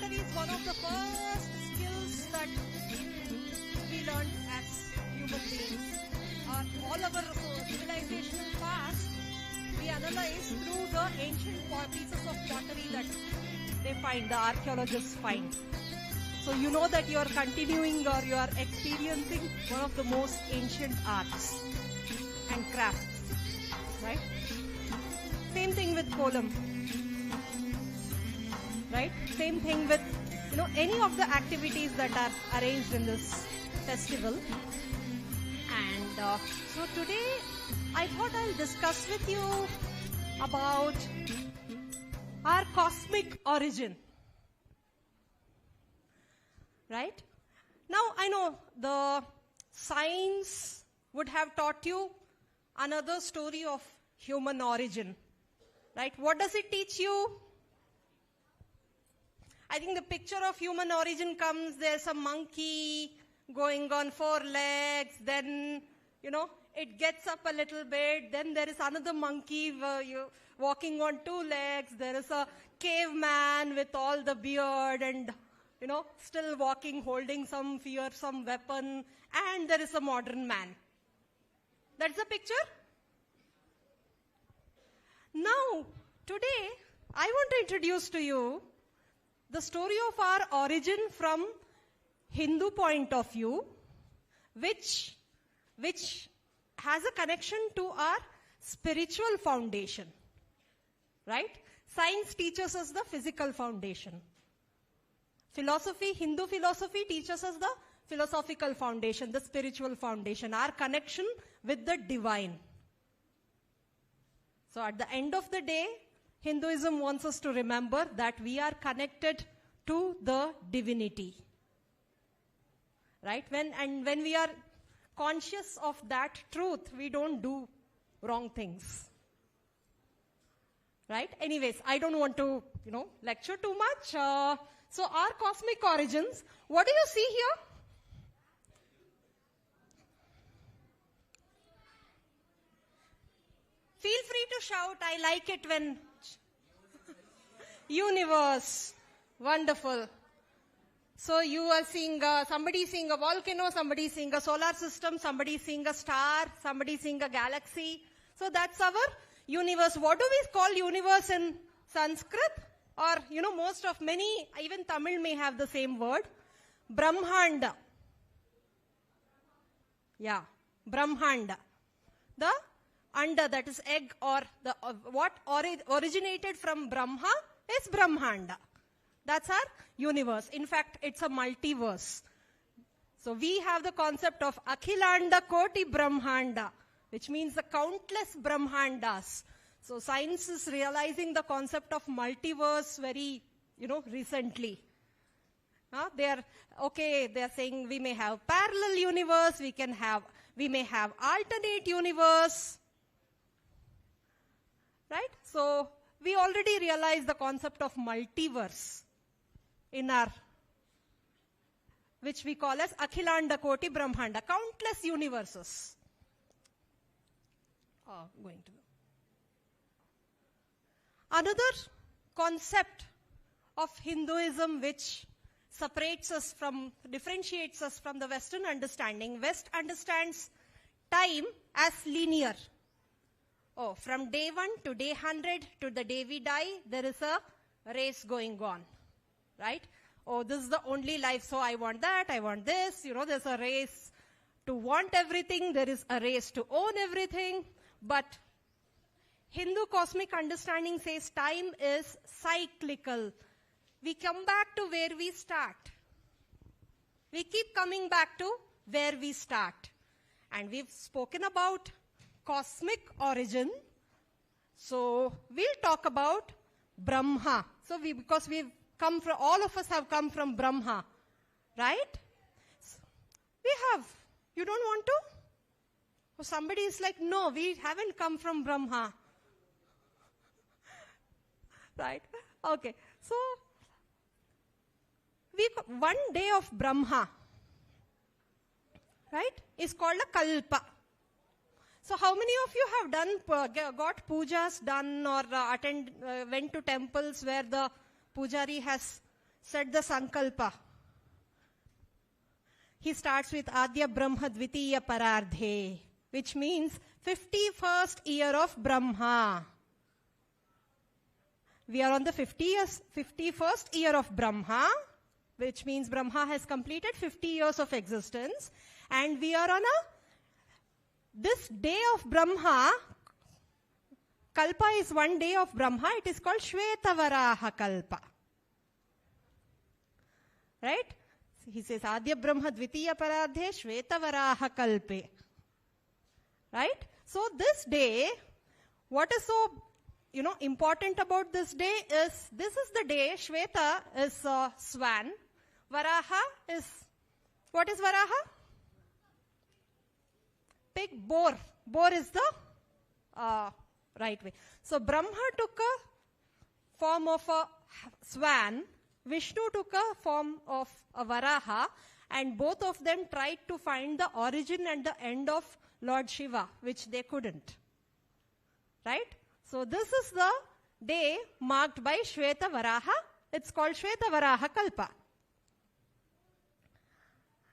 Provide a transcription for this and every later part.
pottery is one of the first skills that we learned as human beings. All our civilizational past, we analyze through the ancient pieces of pottery that they find, the archaeologists find. So you know that you are continuing or you are experiencing one of the most ancient arts and crafts, right? Same thing with kolam, right? Same thing with, any of the activities that are arranged in this festival. And so today I thought I'll discuss with you about our cosmic origin. Right? Now I know the science would have taught you another story of human origin. Right? What does it teach you? I think the picture of human origin comes, there's a monkey going on 4 legs, then, it gets up a little bit, then there is another monkey walking on 2 legs, there is a caveman with all the beard and, still walking, holding some fearsome weapon, and there is a modern man. That's the picture? Now, today, I want to introduce to you the story of our origin from Hindu point of view, which has a connection to our spiritual foundation, right? Science teaches us the physical foundation. Hindu philosophy teaches us the philosophical foundation, the spiritual foundation, our connection with the divine. So at the end of the day, Hinduism wants us to remember that we are connected to the divinity. Right? When we are conscious of that truth, we don't do wrong things. Right? Anyways, I don't want to, lecture too much. So our cosmic origins, what do you see here? Feel free to shout. I like it when... Universe. Wonderful. So you are seeing, somebody seeing a volcano, somebody seeing a solar system, somebody seeing a star, somebody seeing a galaxy. So that's our universe. What do we call universe in Sanskrit? Or, many, even Tamil may have the same word. Brahmanda. Yeah, Brahmanda. The anda, that is egg, or the what originated from Brahma is Brahmanda. That's our universe. In fact, it's a multiverse. So we have the concept of Akhilanda Koti Brahmanda, which means the countless Brahmandas. So science is realizing the concept of multiverse very, recently. They are saying we may have parallel universe, we may have alternate universe. Right? So we already realize the concept of multiverse which we call as Akhilanda Koti Brahmanda, countless universes. Another concept of Hinduism which differentiates us from the Western understanding. West understands time as linear. From day 1 to day 100 to the day we die, there is a race going on, right? This is the only life, so I want that, I want this. There's a race to want everything, there is a race to own everything. But Hindu cosmic understanding says time is cyclical. We come back to where we start. We keep coming back to where we start. And we've spoken about cosmic origin. So we'll talk about Brahma. So because we've come from, all of us have come from Brahma, right? We have. You don't want to? Or somebody is like, no, we haven't come from Brahma. Right? Okay. So, one day of Brahma, right, is called a Kalpa. So how many of you have got pujas done or went to temples where the pujari has set the Sankalpa. He starts with Adya Brahma Dvitiya Parardhe, which means 51st year of Brahma. We are on the 51st year of Brahma, which means Brahma has completed 50 years of existence. And we are on this day of Brahma. Kalpa is one day of Brahma. It is called Shvetavaraha Kalpa. Right? He says, Adya Brahma Dvitiya Parardhe Shvetavaraha Kalpe. Right? So this day, what is so important about this day is, this is the day, Shveta is swan, Varaha is, what is Varaha? Pig, boar. Boar is the right way. So Brahma took a form of a swan, Vishnu took a form of a Varaha, and both of them tried to find the origin and the end of Lord Shiva, which they couldn't. Right? So this is the day marked by Shveta Varaha. It's called Shveta Varaha Kalpa.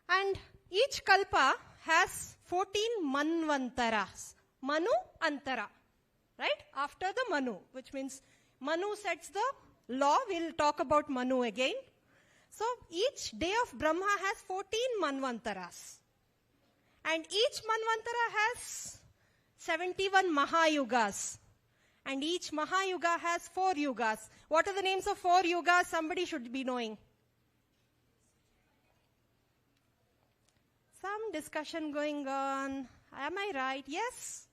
And each Kalpa has 14 Manvantaras. Manu Antara. Right? After the Manu, which means Manu sets the law. We'll talk about Manu again. So each day of Brahma has 14 Manvantaras. And each Manvantara has 71 Mahayugas. And each Mahayuga has 4 yugas. What are the names of 4 yugas? Somebody should be knowing. Some discussion going on. Am I right? Yes?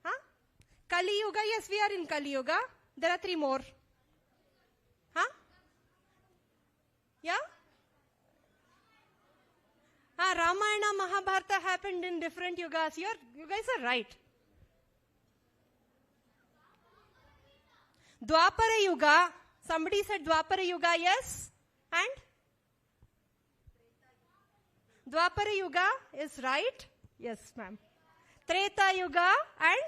Huh? Kali Yuga. Yes, we are in Kali Yuga. There are 3 more. Huh? Yeah? Ramayana, Mahabharata happened in different yugas. You guys are right. Dwapara Yuga. Somebody said Dwapara Yuga, yes? And? Dwapara Yuga is right. Yes, ma'am. Treta Yuga and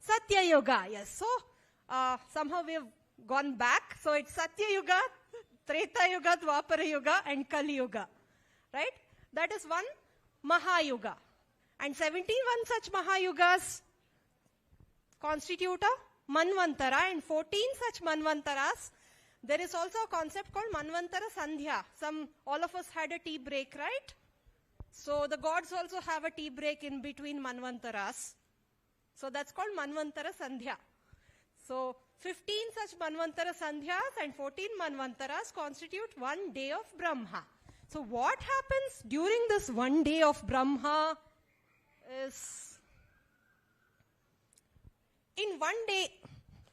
Satya Yuga. Yes. So, somehow we have gone back. So, it's Satya Yuga, Treta Yuga, Dwapara Yuga and Kali Yuga. Right? That is one Mahayuga. And 71 such Mahayugas constitute a Manvantara, and 14 such Manvantaras. There is also a concept called Manvantara Sandhya. All of us had a tea break, right? So the gods also have a tea break in between Manvantaras. So that's called Manvantara Sandhya. So 15 such Manvantara Sandhyas and 14 Manvantaras constitute one day of Brahma. So what happens during this one day of Brahma is, in one day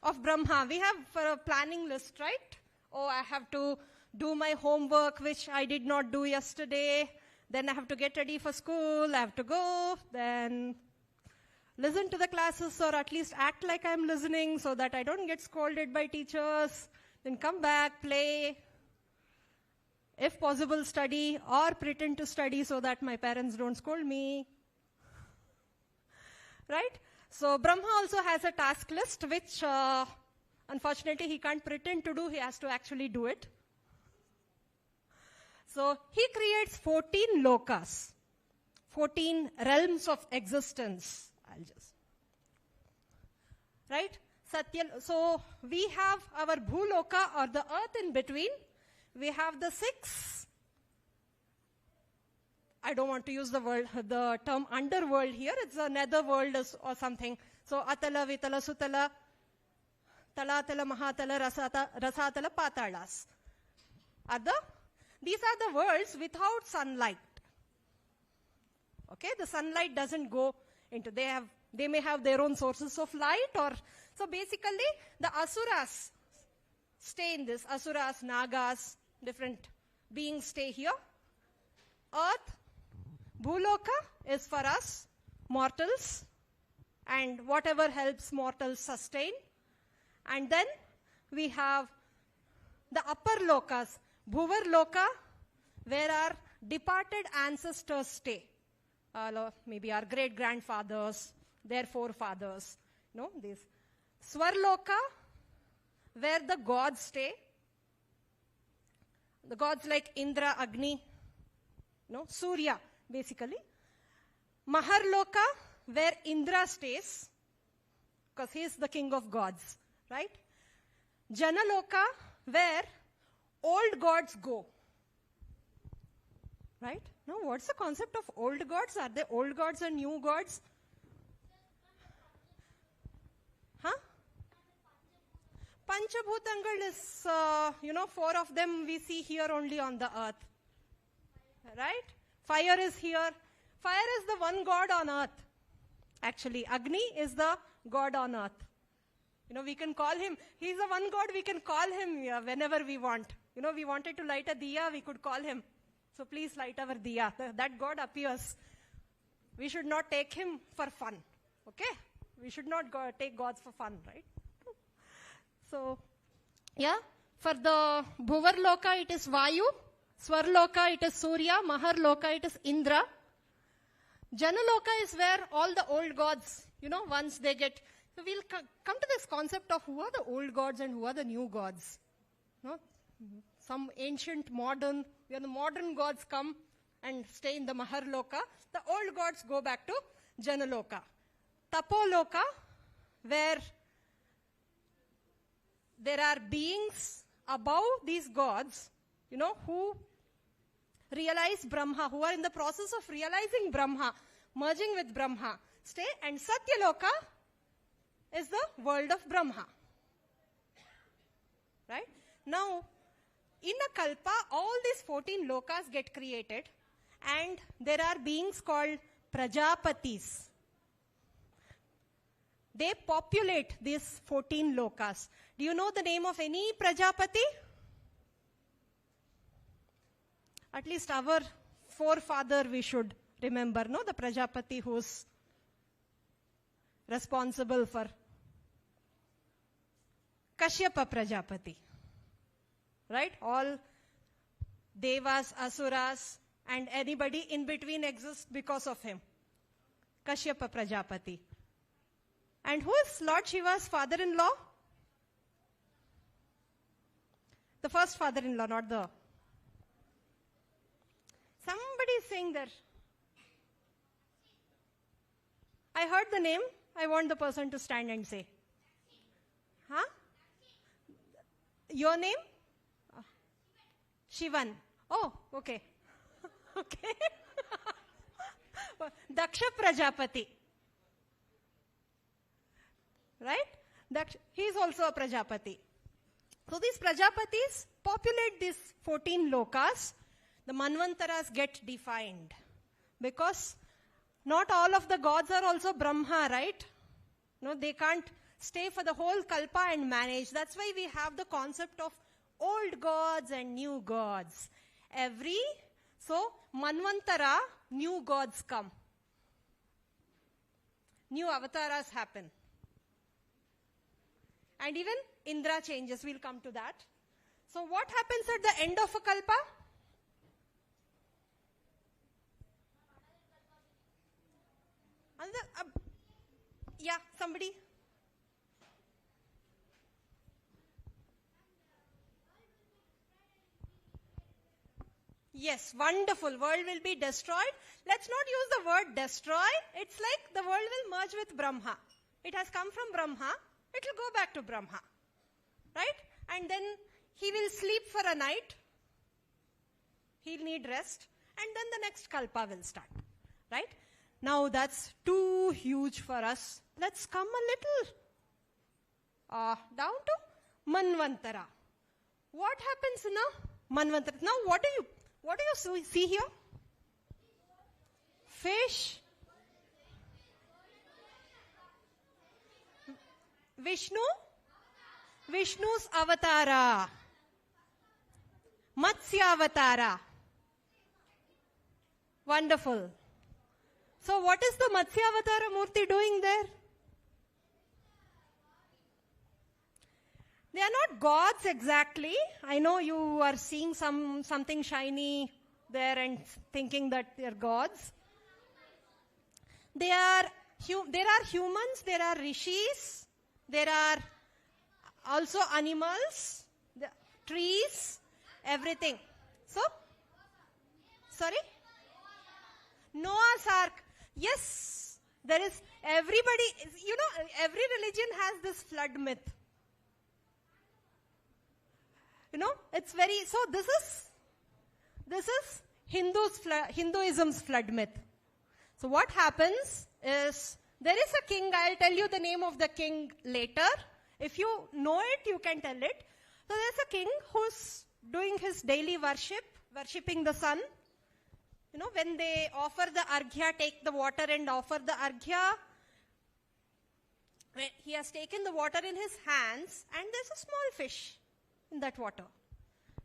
of Brahma, we have a planning list, right? Oh, I have to do my homework, which I did not do yesterday. Then I have to get ready for school. I have to go. Then listen to the classes, or at least act like I'm listening so that I don't get scolded by teachers. Then come back, play. If possible, study or pretend to study so that my parents don't scold me. Right? So Brahma also has a task list, which unfortunately he can't pretend to do. He has to actually do it. So he creates 14 lokas, 14 realms of existence. Right? So we have our Bhuloka, or the earth in between. We have the 6. I don't want to use the term underworld here. It's a netherworld or something. So Atala, Vitala, Sutala, Talatala, Mahatala, Rasatala, Patalas. These are the worlds without sunlight. Okay, the sunlight doesn't go into. They may have their own sources of light, so basically the asuras stay in this. Asuras, Nagas, different beings stay here. Earth, Bhuloka is for us, mortals, and whatever helps mortals sustain. And then we have the upper lokas, Bhuvar Loka, where our departed ancestors stay. Maybe our great-grandfathers, their forefathers. These. Swarloka, where the gods stay. the gods like Indra, Agni, Surya, basically. Maharloka, where Indra stays, because he is the king of gods, right? Janaloka, where old gods go. Right? Now, what's the concept of old gods? Are they old gods and new gods? Huh? Panchabhutangal is, 4 of them we see here only on the earth. Right? Fire is here. Fire is the one god on earth. Actually, Agni is the god on earth. We can call him, he's the one god, we can call him whenever we want. We wanted to light a diya, we could call him. So please light our diya. That god appears. We should not take him for fun. Okay? We should not take gods for fun, right? So, yeah. For the Bhuvarloka, it is Vayu. Swarloka, it is Surya. Maharloka, it is Indra. Janaloka is where all the old gods, once they get... So we'll come to this concept of who are the old gods and who are the new gods. Some ancient, modern, where the modern gods come and stay in the Maharloka. The old gods go back to Janaloka. Tapoloka, where there are beings above these gods, who realize Brahma, who are in the process of realizing Brahma, merging with Brahma. Stay, and Satyaloka is the world of Brahma. Right? Now, in a kalpa, all these 14 lokas get created, and there are beings called Prajapatis. They populate these 14 lokas. Do you know the name of any Prajapati? At least our forefather we should remember, the Prajapati who's responsible for Kashyapa Prajapati. Right? All devas, asuras, and anybody in between exists because of him. Kashyapa Prajapati. And who is Lord Shiva's father-in-law? The first father-in-law, not the... Somebody is saying there. I heard the name. I want the person to stand and say. Huh? Your name? Shivan. Oh, okay. Okay. Daksha Prajapati. Right? He is also a Prajapati. So these Prajapatis populate these 14 lokas. The Manvantaras get defined. Because not all of the gods are also Brahma, right? No, they can't stay for the whole kalpa and manage. That's why we have the concept of old gods and new gods. So Manvantara, new gods come. New avatars happen. And even Indra changes, we'll come to that. So what happens at the end of a kalpa? Yeah, somebody? Yes, wonderful. World will be destroyed. Let's not use the word destroy. It's like the world will merge with Brahma. It has come from Brahma. It will go back to Brahma. Right? And then he will sleep for a night. He'll need rest. And then the next kalpa will start. Right? Now that's too huge for us. Let's come a little down to Manvantara. What happens in a Manvantara? Now what do you see here? Fish. Vishnu's avatara. Matsya avatara. Wonderful. So what is the Matsya avatara Murti doing there? They are not gods exactly. I know you are seeing something shiny there and thinking that they are gods. There are humans, there are rishis, there are also animals, trees, everything. So, sorry? Noah's Ark. Yes, there is, everybody, every religion has this flood myth. It's very, so this is Hinduism's flood myth. So what happens is, there is a king, I'll tell you the name of the king later. If you know it, you can tell it. So there's a king who's doing his daily worshipping the sun. When they offer the arghya, take the water and offer the arghya, he has taken the water in his hands and there's a small fish in that water.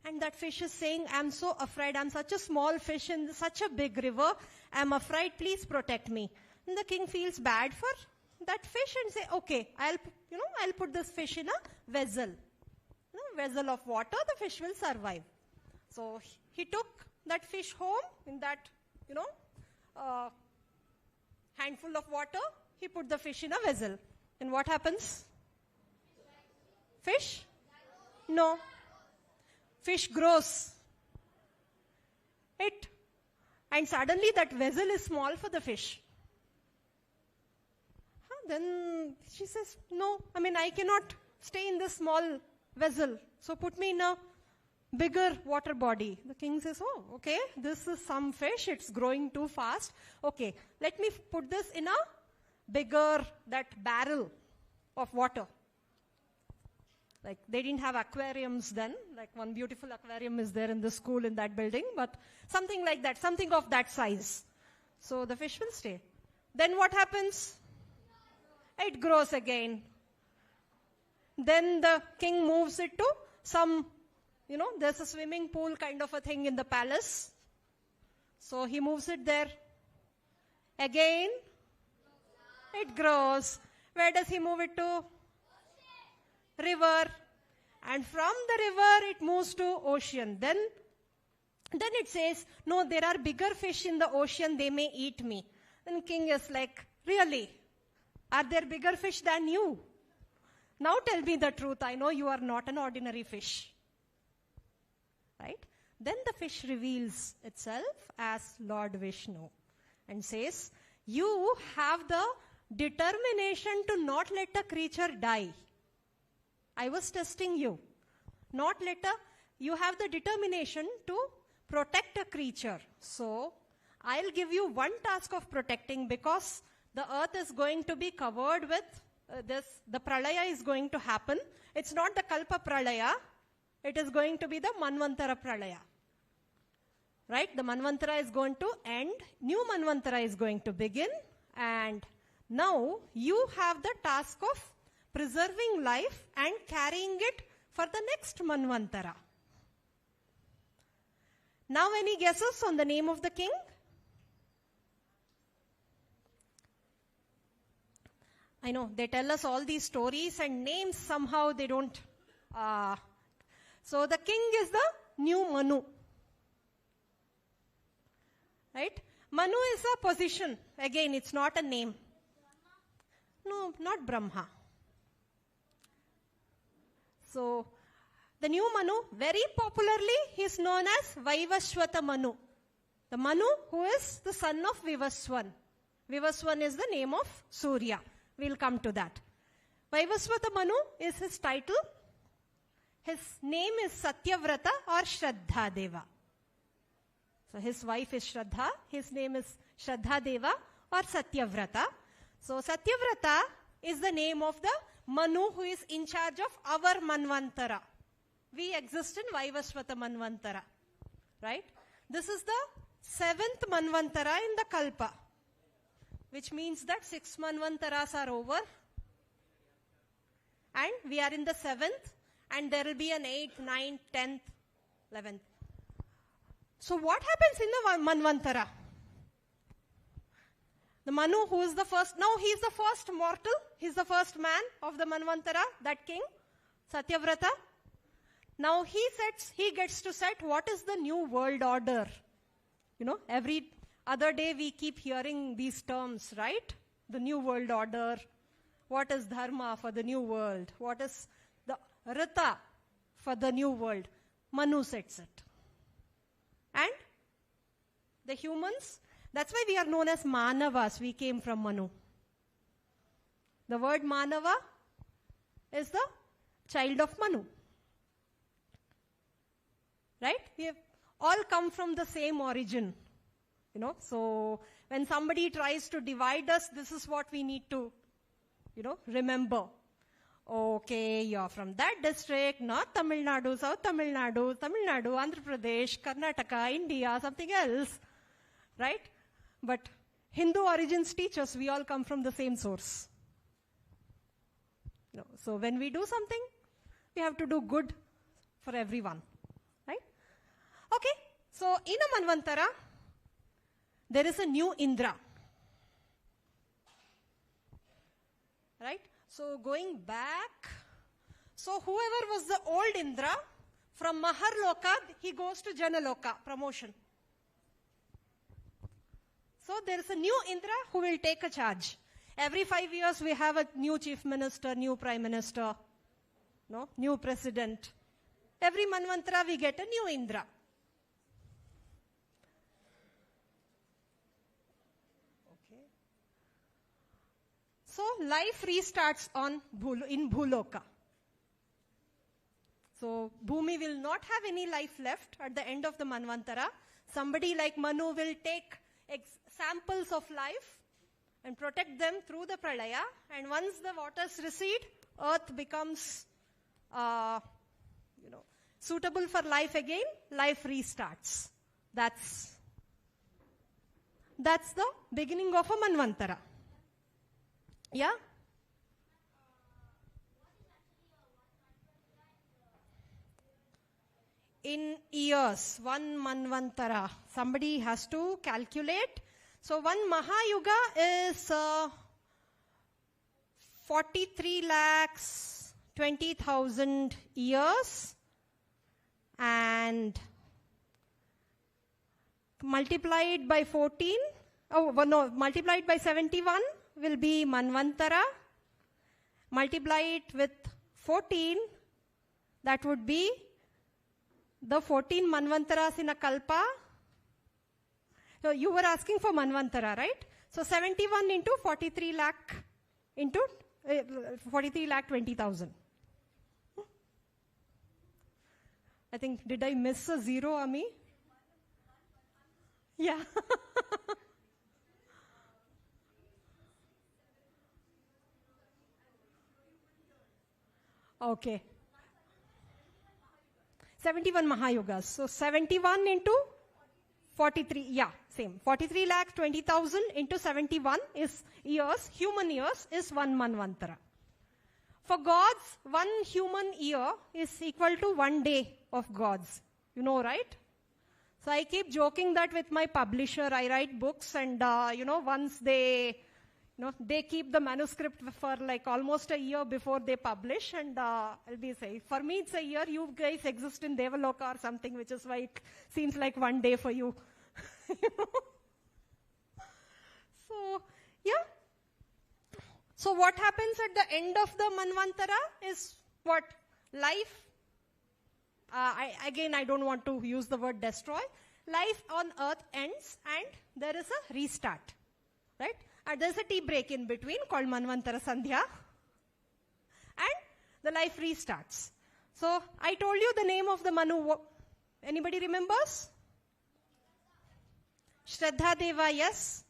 And that fish is saying, I'm so afraid, I'm such a small fish in such a big river, I'm afraid, please protect me. And the king feels bad for that fish and say, okay, I'll put this fish in a vessel. Vessel of water, the fish will survive. So he took that fish home in that, handful of water. He put the fish in a vessel. And what happens? Fish? No. Fish grows. And suddenly that vessel is small for the fish. Then she says, no, I cannot stay in this small vessel. So put me in a bigger water body. The king says, oh, okay, this is some fish, it's growing too fast. Okay, let me put this in a bigger, that barrel of water. Like, they didn't have aquariums then. Like, one beautiful aquarium is there in the school in that building, but something like that, something of that size. So the fish will stay. Then what happens? It grows again. Then the king moves it to some, there's a swimming pool kind of a thing in the palace. So he moves it there. Again, it grows. Where does he move it to? River. And from the river, it moves to ocean. Then it says, no, there are bigger fish in the ocean, they may eat me. Then king is like, really? Are there bigger fish than you? Now tell me the truth. I know you are not an ordinary fish. Right? Then the fish reveals itself as Lord Vishnu and says, you have the determination to not let a creature die. I was testing you. You have the determination to protect a creature. So, I'll give you one task of protecting, because the earth is going to be covered with the pralaya is going to happen. It's not the kalpa pralaya. It is going to be the manvantara pralaya. Right? The manvantara is going to end. New manvantara is going to begin. And now you have the task of preserving life and carrying it for the next manvantara. Now any guesses on the name of the king? I know, they tell us all these stories and names, somehow they don't. So the king is the new Manu. Right? Manu is a position. Again, it's not a name. No, not Brahma. So, the new Manu, very popularly, he is known as Vaivasvata Manu. The Manu who is the son of Vivaswan. Vivaswan is the name of Surya. We'll come to that. Vaivasvata Manu is his title. His name is Satyavrata or Shraddha Deva. So his wife is Shraddha. His name is Shraddha Deva or Satyavrata. So Satyavrata is the name of the Manu who is in charge of our Manvantara. We exist in Vaivasvata Manvantara. Right? This is the 7th Manvantara in the Kalpa. Which means that 6 Manvantaras are over. And we are in the 7th. And there will be an 8th, 9th, 10th, 11th. So what happens in the Manvantara? The Manu, who is the first, now he is the first mortal, he is the first man of the Manvantara, that king, Satyavrata. Now he gets to set what is the new world order. Every other day we keep hearing these terms, right? The new world order. What is dharma for the new world? What is the rita for the new world? Manu sets it. And the humans, that's why we are known as Manavas. We came from Manu. The word Manava is the child of Manu. Right? We have all come from the same origin. So when somebody tries to divide us, this is what we need to, remember. Okay, you're from that district, North Tamil Nadu, South Tamil Nadu, Andhra Pradesh, Karnataka, India, something else. Right? But Hindu origins teach us we all come from the same source. So when we do something, we have to do good for everyone. Right? Okay, so in a Manvantara, there is a new Indra. Right? So going back, so whoever was the old Indra, from Maharloka, he goes to Janaloka, promotion. So there is a new Indra who will take a charge. Every 5 years we have a new chief minister, new prime minister, new president. Every Manvantara we get a new Indra. So life restarts in Bhuloka. So Bhumi will not have any life left at the end of the Manvantara. Somebody like Manu will take samples of life and protect them through the Pralaya. And once the waters recede, earth becomes suitable for life again. Life restarts. That's the beginning of a Manvantara. Yeah? In years, one Manvantara. Somebody has to calculate. So one Mahayuga is 43 lakhs 20,000 years, and multiplied by 14, multiplied by 71 will be Manvantara. Multiply it with 14, that would be the 14 Manvantaras in a Kalpa. So you were asking for Manvantara, right? So 71 into 43 lakh into 43 lakh 20,000. I think, did I miss a zero, Ami? Yeah. Okay. 71 Mahayugas. So 71 into 43, yeah, same. 43 lakh 20,000 into 71 is years, human years is one Manvantara. For gods, one human year is equal to 1 day of gods. You know, right? So I keep joking that with my publisher, I write books and, once they keep the manuscript for like almost a year before they publish, and I'll be saying, for me it's a year, you guys exist in Devaloka or something, which is why it seems like 1 day for you. So, yeah. So what happens at the end of the Manvantara is what? Life. I don't want to use the word destroy. Life on earth ends and there is a restart. Right? And there's a tea break in between called Manvantara Sandhya. And the life restarts. So I told you the name of the Manu. Anybody remembers? Shraddha Deva, yes.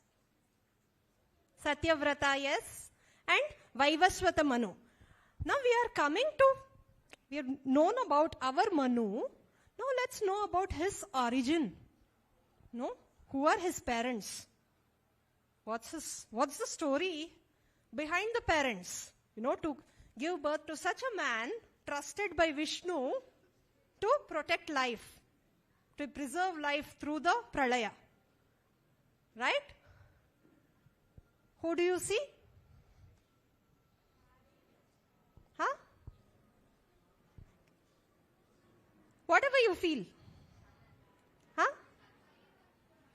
Satyavrata, yes. And Vaivasvata Manu. Now we have known about our Manu. Now let's know about his origin. Who are his parents? What's the story behind the parents? To give birth to such a man trusted by Vishnu to protect life, to preserve life through the Pralaya. Right? Who do you see? Huh? Whatever you feel. Huh?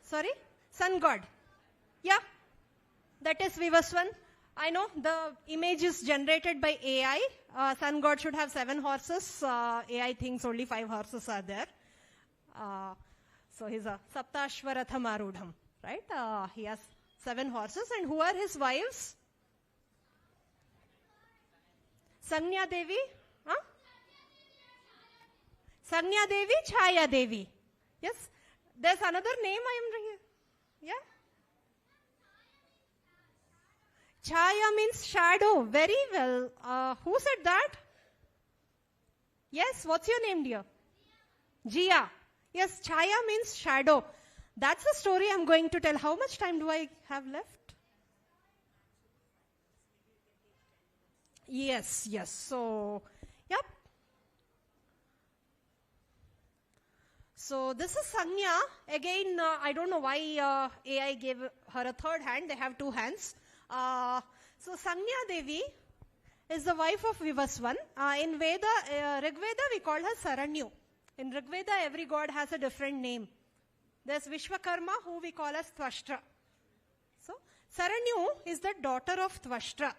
Sorry? Sun god. Yeah. That is Vivaswan. I know the image is generated by AI. Sun god should have 7 horses. AI thinks only 5 horses are there. So he's a Saptashvaratham Arudham, right? He has 7 horses. And who are his wives? Sanya Devi? Huh? Sanya Devi, Chaya Devi. Yes? There's another name I am... Yeah? Chaya means shadow. Very well. Who said that? Yes, what's your name, dear? Jia. Yes, Chaya means shadow. That's the story I'm going to tell. How much time do I have left? Yes. So, yep. So this is Sanya. Again, I don't know why AI gave her a third hand. They have 2 hands. So Sanya Devi is the wife of Vaivasvata. In Rig Veda, we call her Saranyu. In Rig Veda, every god has a different name. There's Vishwakarma, who we call as Tvashtra. So Saranyu is the daughter of Tvashtra.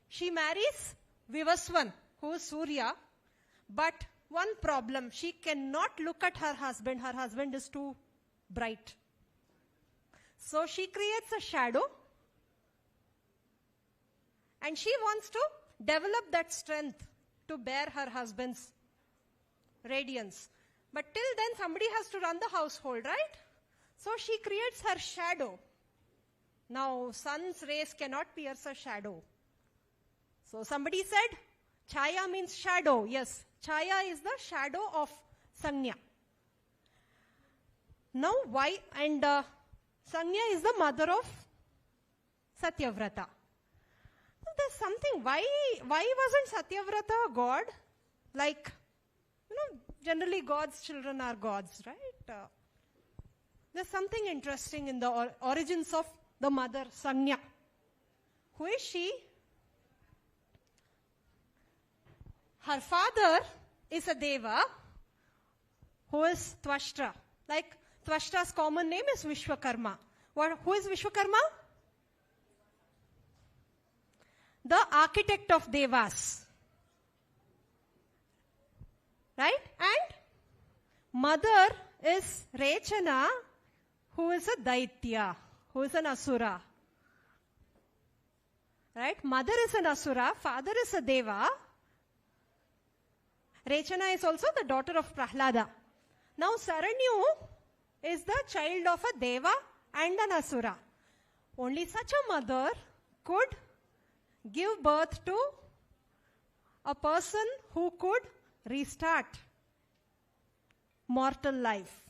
She marries Vaivasvata, who is Surya. But one problem, she cannot look at her husband. Her husband is too bright. So she creates a shadow. And she wants to develop that strength to bear her husband's radiance. But till then, somebody has to run the household, right? So she creates her shadow. Now, sun's rays cannot pierce a shadow. So somebody said, Chaya means shadow. Yes, Chaya is the shadow of Sanya. Now, why? And Sanya is the mother of Satyavrata. There's something, why wasn't Satyavrata a god? Like, generally God's children are gods, right? There's something interesting in the origins of the mother, Sanya. Who is she? Her father is a deva, who is Tvashtra. Like, Tvashtra's common name is Vishwakarma. Who is Vishwakarma? The architect of devas. Right? And mother is Rechana, who is a Daitya, who is an Asura. Right? Mother is an Asura, father is a Deva. Rechana is also the daughter of Prahlada. Now Saranyu is the child of a Deva and an Asura. Only such a mother could give birth to a person who could restart mortal life.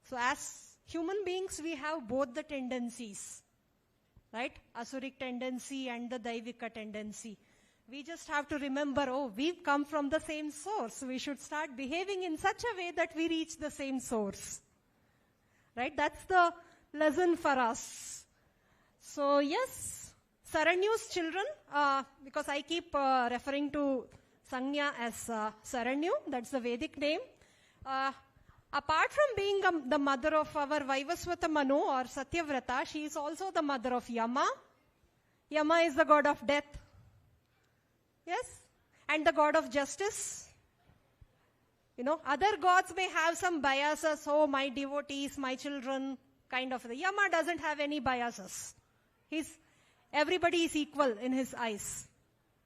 So as human beings, we have both the tendencies, right? Asuric tendency and the Daivika tendency. We just have to remember, we've come from the same source. We should start behaving in such a way that we reach the same source. Right? That's the lesson for us. So yes, Saranyu's children, because I keep referring to Sanya as Saranyu, that's the Vedic name. Apart from being the mother of our Vaivasvata Manu or Satyavrata, she is also the mother of Yama. Yama is the god of death. Yes? And the god of justice. Other gods may have some biases. My devotees, my children, kind of. Yama doesn't have any biases. Everybody is equal in his eyes.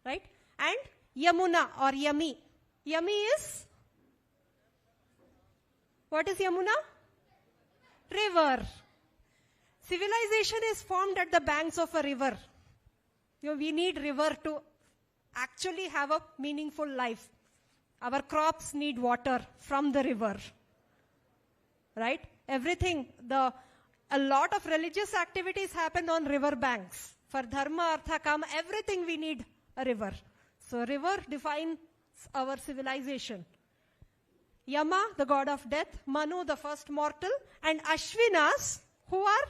Right? And Yamuna or Yami. Yami is? What is Yamuna? River. Civilization is formed at the banks of a river. We need river to actually have a meaningful life. Our crops need water from the river. Right? Everything, a lot of religious activities happen on river banks. For dharma, artha, kama, everything we need a river. So river defines our civilization. Yama, the god of death, Manu, the first mortal, and Ashvinas, who are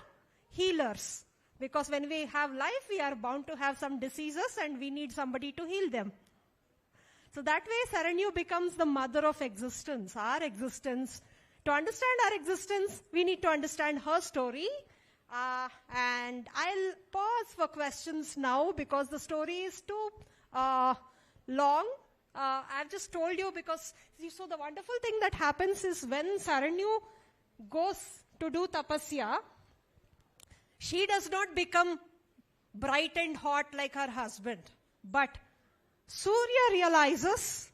healers. Because when we have life, we are bound to have some diseases and we need somebody to heal them. So that way, Saranyu becomes the mother of existence, our existence. To understand our existence, we need to understand her story. And I'll pause for questions now because the story is too long I've just told you because, see, so the wonderful thing that happens is when Saranyu goes to do tapasya, she does not become bright and hot like her husband. But Surya realizes,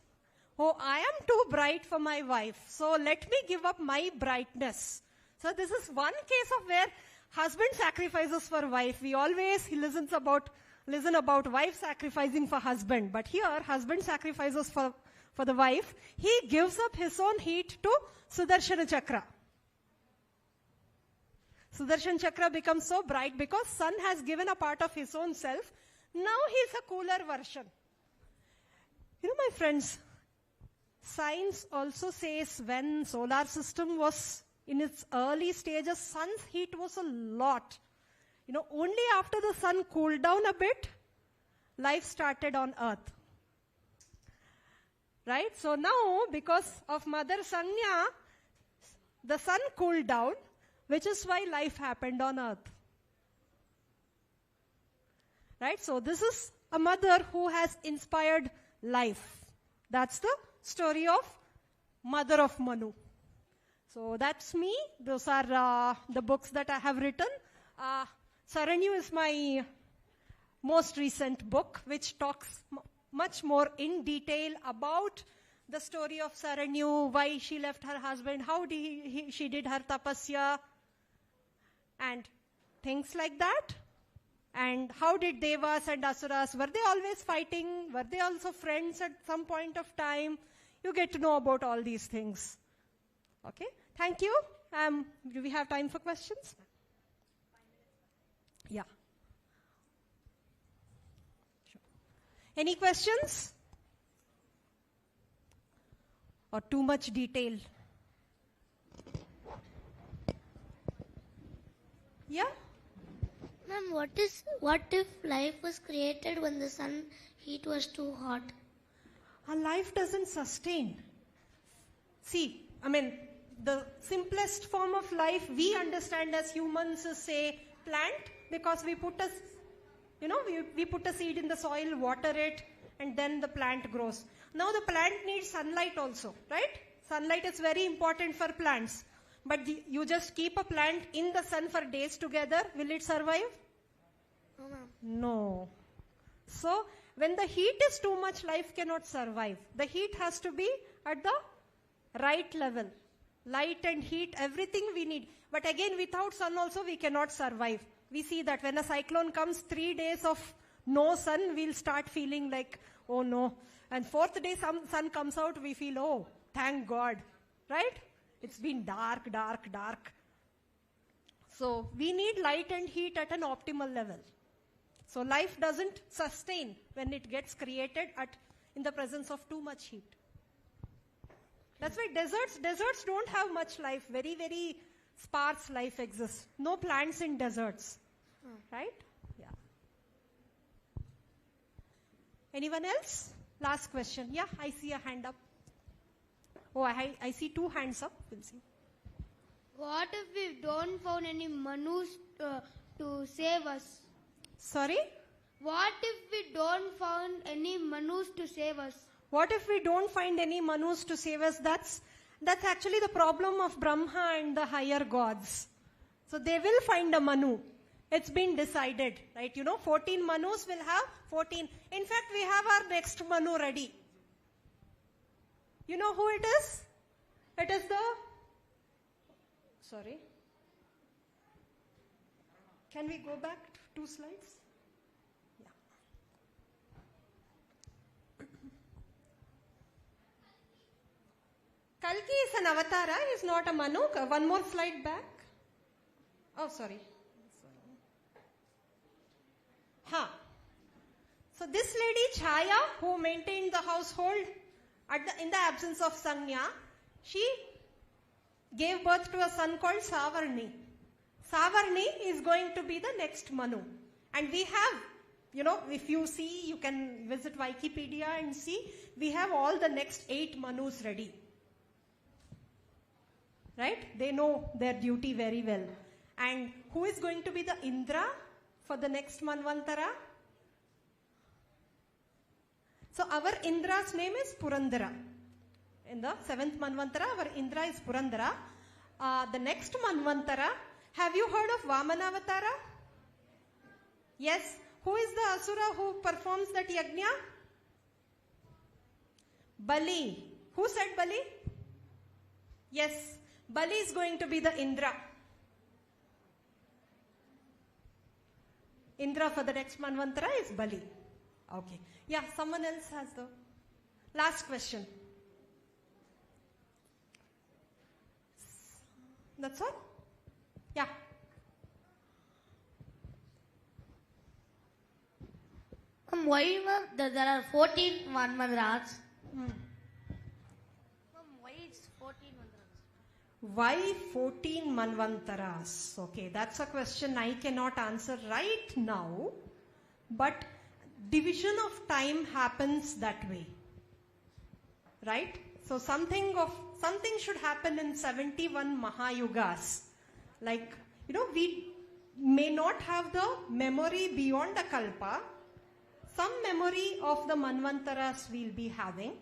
oh, I am too bright for my wife, so let me give up my brightness. So this is one case of where husband sacrifices for wife. We always listen about wife sacrificing for husband. But here, husband sacrifices for the wife. He gives up his own heat to Sudarshana Chakra. Sudarshan Chakra becomes so bright because sun has given a part of his own self. Now he's a cooler version. You know, my friends, science also says when solar system was in its early stages, sun's heat was a lot. You know, only after the sun cooled down a bit, life started on earth. Right? So now, because of Mother Sanya, the sun cooled down, which is why life happened on earth. Right? So this is a mother who has inspired life. That's the story of mother of Manu. So that's me. Those are the books that I have written. Saranyu is my most recent book, which talks much more in detail about the story of Saranyu, why she left her husband, how she did her tapasya, and things like that. And how did Devas and Asuras, were they always fighting? Were they also friends at some point of time? You get to know about all these things. Okay, thank you. Do we have time for questions? Yeah. Sure. Any questions? Or too much detail? Yeah? Ma'am, what if life was created when the sun heat was too hot? Our life doesn't sustain. See, I mean, the simplest form of life we understand as humans is, say, plant, because we put we put a seed in the soil, water it, and then the plant grows. Now the plant needs sunlight also, right? Sunlight is very important for plants. But you just keep a plant in the sun for days together, will it survive? No, ma'am. No. So, when the heat is too much, life cannot survive. The heat has to be at the right level. Light and heat, everything we need. But again, without sun also, we cannot survive. We see that when a cyclone comes, 3 days of no sun, we'll start feeling like, oh no. And 4th day, sun comes out, we feel, oh, thank God. Right? It's been dark, dark, dark. So, we need light and heat at an optimal level. So, life doesn't sustain when it gets created in the presence of too much heat. That's why deserts don't have much life. Very, very sparse life exists. No plants in deserts. Right? Yeah. Anyone else? Last question. Yeah, I see a hand up. Oh, I see 2 hands up. We'll see. What if we don't found any Manus to save us? Sorry? What if we don't found any Manus to save us? What if we don't find any Manus to save us? That's actually the problem of Brahma and the higher gods. So they will find a Manu. It's been decided, right? 14 Manus will have 14. In fact, we have our next Manu ready. You know who it is? It is sorry. Can we go back 2 slides? Yeah. Kalki is an avatara, he is not a Manu. One more slide back. Oh, sorry. So this lady Chaya, who maintained the household in the absence of Sanya, she gave birth to a son called Savarni. Savarni is going to be the next Manu. And we have, if you see, you can visit Wikipedia and see, we have all the next 8 Manus ready. Right? They know their duty very well. And who is going to be the Indra for the next Manvantara? So our Indra's name is Purandara. In the 7th Manvantara, our Indra is Purandara. The next Manvantara, have you heard of Vamanavatara? Yes. Who is the Asura who performs that yajna? Bali. Who said Bali? Yes. Bali is going to be the Indra. Indra for the next Manvantara is Bali. Okay. Yeah, someone else has the last question. That's all? Yeah. Why there are 14 Manvantras? Why it's 14 Manvantras? Why 14 Manvantaras? Okay, that's a question I cannot answer right now. But division of time happens that way. Right? So something should happen in 71 Mahayugas. Like, we may not have the memory beyond a kalpa. Some memory of the Manvantaras we'll be having.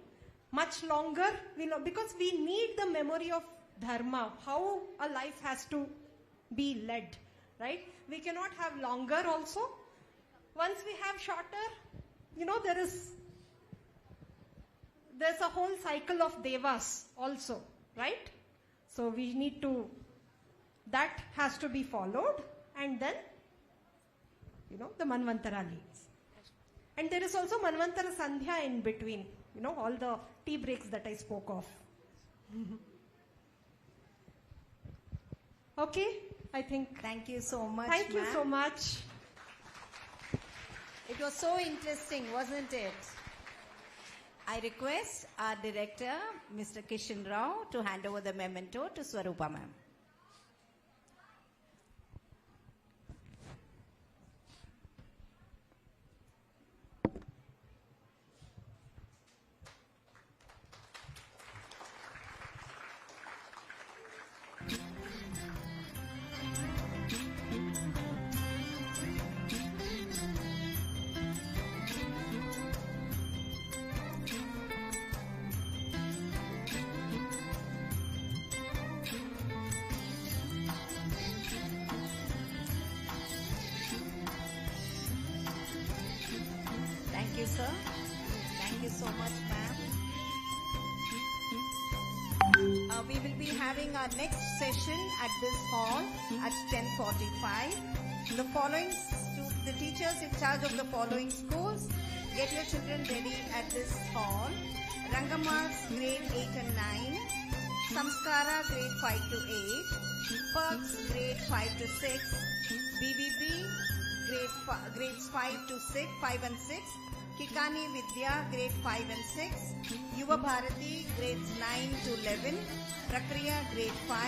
Much longer, because we need the memory of dharma, how a life has to be led. Right? We cannot have longer also. Once we have shorter, there's a whole cycle of devas also, right? So we need that has to be followed, and then, the Manvantara leads. And there is also Manvantara Sandhya in between, all the tea breaks that I spoke of. Okay, I think. Thank you so much. Thank you so much. It was so interesting, wasn't it? I request our director, Mr. Kishan Rao, to hand over the memento to Swarupa ma'am. Thank you, sir. Thank you so much, ma'am. We will be having our next session at this hall at 10:45. The teachers in charge of the following schools, get your children ready at this hall. Rangamas, grade 8 and 9. Samskara, grade 5 to 8. Perks, grade 5 to 6. BBB, grades 5 and 6. Kikani Vidya, grade 5 and 6. Yuva Bharati, grades 9 to 11. Prakriya, grade 5.